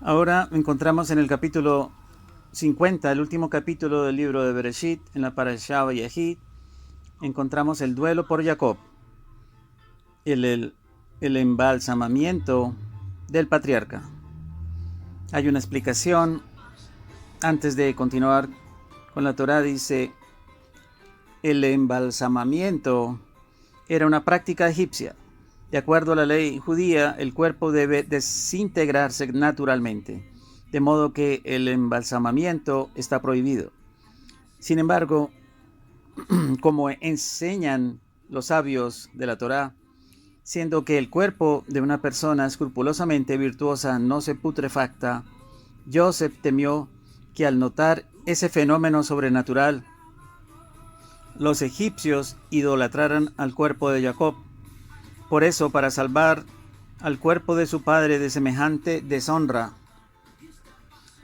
Ahora encontramos en el capítulo 50, el último capítulo del libro de Bereshit, en la Parashá Vayahid, encontramos el duelo por Jacob, el embalsamamiento del patriarca. Hay una explicación. Antes de continuar con la Torá, dice: el embalsamamiento era una práctica egipcia. De acuerdo a la ley judía, el cuerpo debe desintegrarse naturalmente, de modo que el embalsamamiento está prohibido. Sin embargo, como enseñan los sabios de la Torá, siendo que el cuerpo de una persona escrupulosamente virtuosa no se putrefacta, Joseph temió que al notar ese fenómeno sobrenatural, los egipcios idolatraran al cuerpo de Jacob. Por eso, para salvar al cuerpo de su padre de semejante deshonra,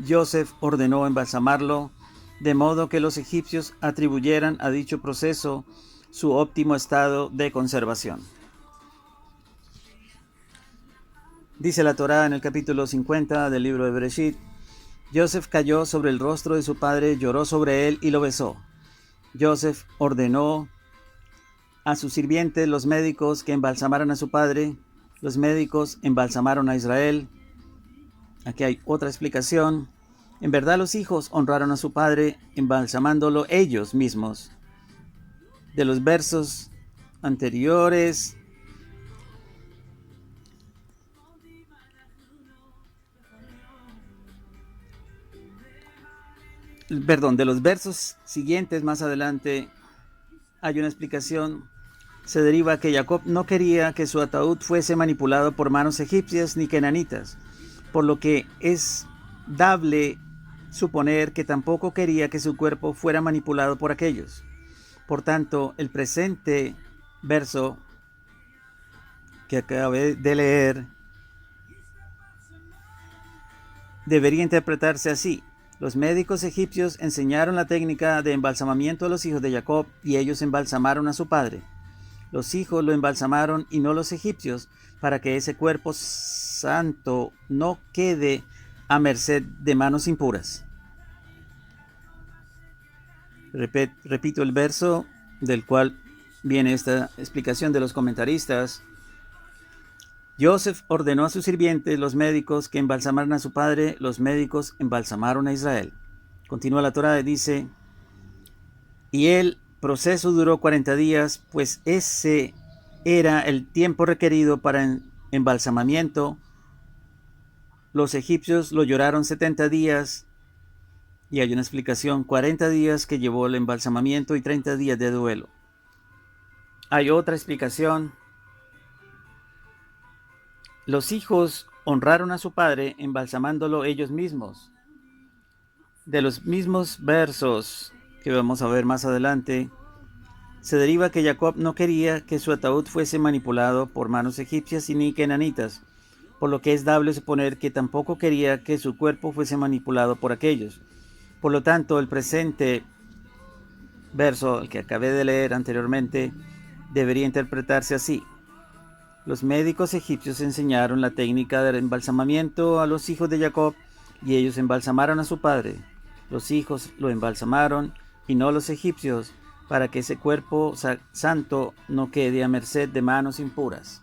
Joseph ordenó embalsamarlo, de modo que los egipcios atribuyeran a dicho proceso su óptimo estado de conservación. Dice la Torá en el capítulo 50 del libro de Bereshit: Joseph cayó sobre el rostro de su padre, lloró sobre él y lo besó. Joseph ordenó a sus sirvientes, los médicos, que embalsamaran a su padre. Los médicos embalsamaron a Israel. Aquí hay otra explicación. En verdad, los hijos honraron a su padre embalsamándolo ellos mismos. De los versos anteriores, de los versos siguientes, más adelante, hay una explicación. Se deriva que Jacob no quería que su ataúd fuese manipulado por manos egipcias ni kenanitas, por lo que es dable suponer que tampoco quería que su cuerpo fuera manipulado por aquellos. Por tanto, el presente verso que acabé de leer debería interpretarse así: los médicos egipcios enseñaron la técnica de embalsamamiento a los hijos de Jacob y ellos embalsamaron a su padre. Los hijos lo embalsamaron y no los egipcios, para que ese cuerpo santo no quede a merced de manos impuras. Repito el verso del cual viene esta explicación de los comentaristas. Joseph ordenó a sus sirvientes, los médicos, que embalsamaran a su padre. Los médicos embalsamaron a Israel. Continúa la Torá y dice: y el proceso duró 40 días, pues ese era el tiempo requerido para embalsamamiento. Los egipcios lo lloraron 70 días, y hay una explicación: 40 días que llevó el embalsamamiento y 30 días de duelo. Hay otra explicación: los hijos honraron a su padre embalsamándolo ellos mismos. De los mismos versos que vamos a ver más adelante, se deriva que Jacob no quería que su ataúd fuese manipulado por manos egipcias ni kenanitas, por lo que es dable suponer que tampoco quería que su cuerpo fuese manipulado por aquellos. Por lo tanto, el presente verso, el que acabé de leer anteriormente, debería interpretarse así: los médicos egipcios enseñaron la técnica del embalsamamiento a los hijos de Jacob y ellos embalsamaron a su padre. Los hijos lo embalsamaron y no los egipcios, para que ese cuerpo santo no quede a merced de manos impuras.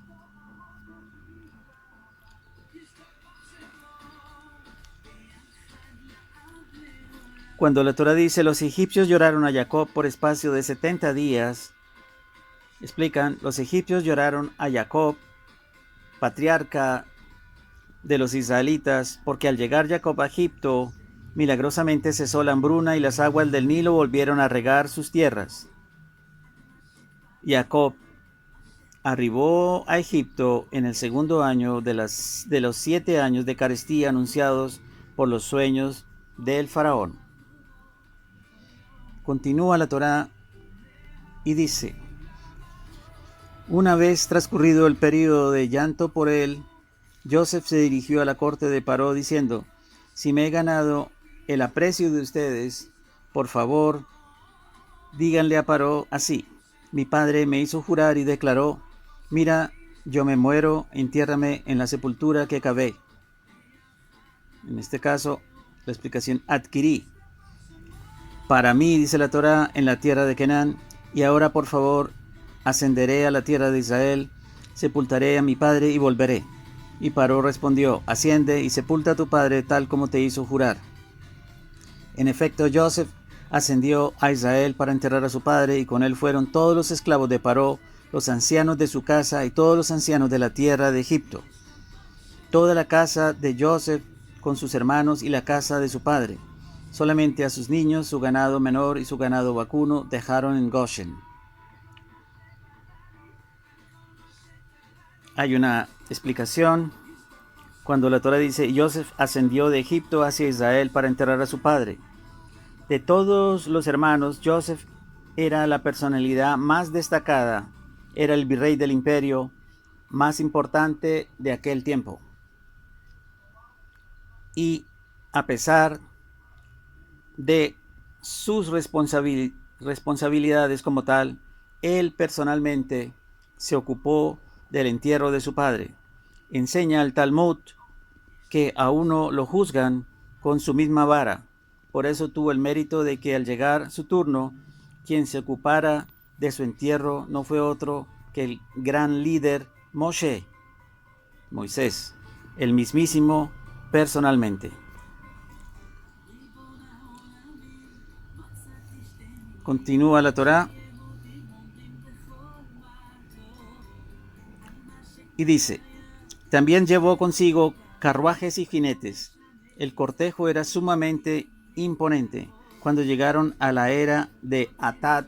Cuando la Torá dice: los egipcios lloraron a Jacob por espacio de 70 días, explican: los egipcios lloraron a Jacob, patriarca de los israelitas, porque al llegar Jacob a Egipto, milagrosamente cesó la hambruna y las aguas del Nilo volvieron a regar sus tierras. Jacob arribó a Egipto en el segundo año de los 7 años de carestía anunciados por los sueños del faraón. Continúa la Torá y dice: una vez transcurrido el período de llanto por él, Joseph se dirigió a la corte de Paró diciendo: si me he ganado el aprecio de ustedes, por favor, díganle a Paró así: mi padre me hizo jurar y declaró: mira, yo me muero, entiérrame en la sepultura que cavé. En este caso, la explicación adquirí. Para mí, dice la Torá, en la tierra de Canaán, y ahora por favor ascenderé a la tierra de Israel, sepultaré a mi padre y volveré. Y Paró respondió, asciende y sepulta a tu padre tal como te hizo jurar. En efecto, Joseph ascendió a Israel para enterrar a su padre, y con él fueron todos los esclavos de Paró, los ancianos de su casa y todos los ancianos de la tierra de Egipto. Toda la casa de Joseph con sus hermanos y la casa de su padre. Solamente a sus niños, su ganado menor y su ganado vacuno dejaron en Goshen. Hay una explicación cuando la Torá dice: Joseph ascendió de Egipto hacia Israel para enterrar a su padre. De todos los hermanos, Joseph era la personalidad más destacada, era el virrey del imperio más importante de aquel tiempo. Y a pesar de sus responsabilidades como tal, él personalmente se ocupó del entierro de su padre. Enseña el Talmud que a uno lo juzgan con su misma vara. Por eso tuvo el mérito de que al llegar su turno, quien se ocupara de su entierro no fue otro que el gran líder Moshe, Moisés, el mismísimo personalmente. Continúa la Torá y dice: también llevó consigo carruajes y jinetes. El cortejo era sumamente imponente. Cuando llegaron a la era de Atad,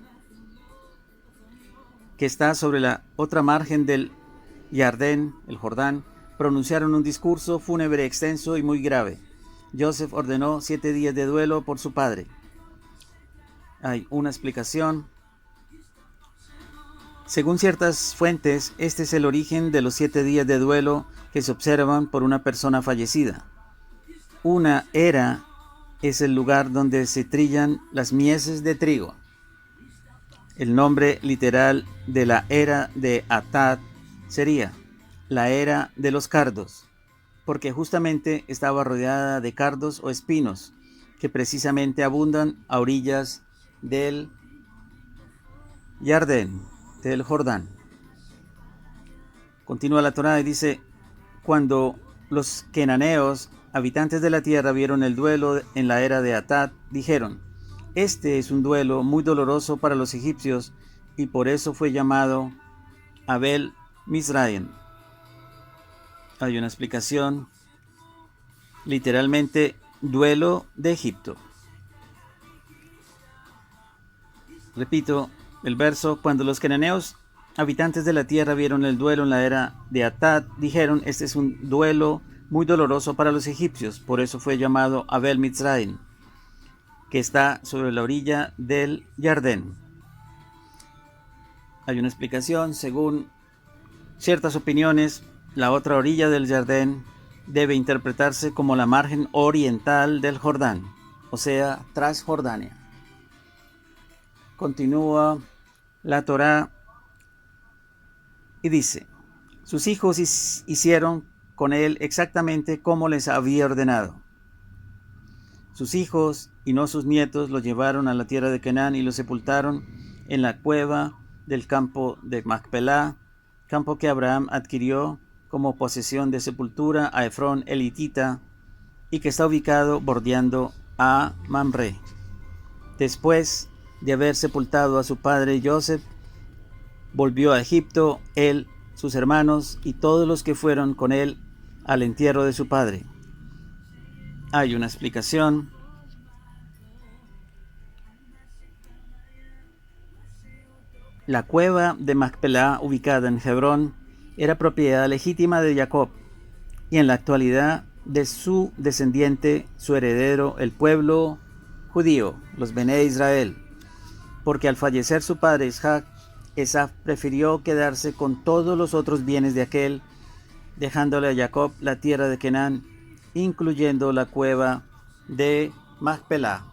que está sobre la otra margen del Jardín, el Jordán, pronunciaron un discurso fúnebre extenso y muy grave. Joseph ordenó 7 días de duelo por su padre. Hay una explicación. Según ciertas fuentes, este es el origen de los 7 días de duelo que se observan por una persona fallecida. Una era es el lugar donde se trillan las mieses de trigo. El nombre literal de la era de Atad sería la era de los cardos, porque justamente estaba rodeada de cardos o espinos que precisamente abundan a orillas del Jardín, del Jordán. Continúa la Torá y dice: cuando los cananeos, habitantes de la tierra, vieron el duelo en la era de Atad, dijeron: este es un duelo muy doloroso para los egipcios, y por eso fue llamado Abel Mizraim. Hay una explicación, literalmente duelo de Egipto. Repito el verso: cuando los cananeos, habitantes de la tierra, vieron el duelo en la era de Atad, dijeron: este es un duelo muy doloroso para los egipcios, por eso fue llamado Abel Mizraim, que está sobre la orilla del Jardín. Hay una explicación, según ciertas opiniones, la otra orilla del Jardín debe interpretarse como la margen oriental del Jordán, o sea, tras Jordania. Continúa la Torá y dice: sus hijos hicieron con él exactamente como les había ordenado. Sus hijos y no sus nietos lo llevaron a la tierra de Canaán y lo sepultaron en la cueva del campo de Macpelá, campo que Abraham adquirió como posesión de sepultura a Efrón el hitita y que está ubicado bordeando a Mamre. Después de haber sepultado a su padre Joseph, volvió a Egipto, él, sus hermanos y todos los que fueron con él al entierro de su padre. Hay una explicación. La cueva de Macpelá, ubicada en Hebrón, era propiedad legítima de Jacob y en la actualidad de su descendiente, su heredero, el pueblo judío, los Bené Israel, porque al fallecer su padre Isaac, Esaf prefirió quedarse con todos los otros bienes de aquel, dejándole a Jacob la tierra de Canaán, incluyendo la cueva de Macpelá.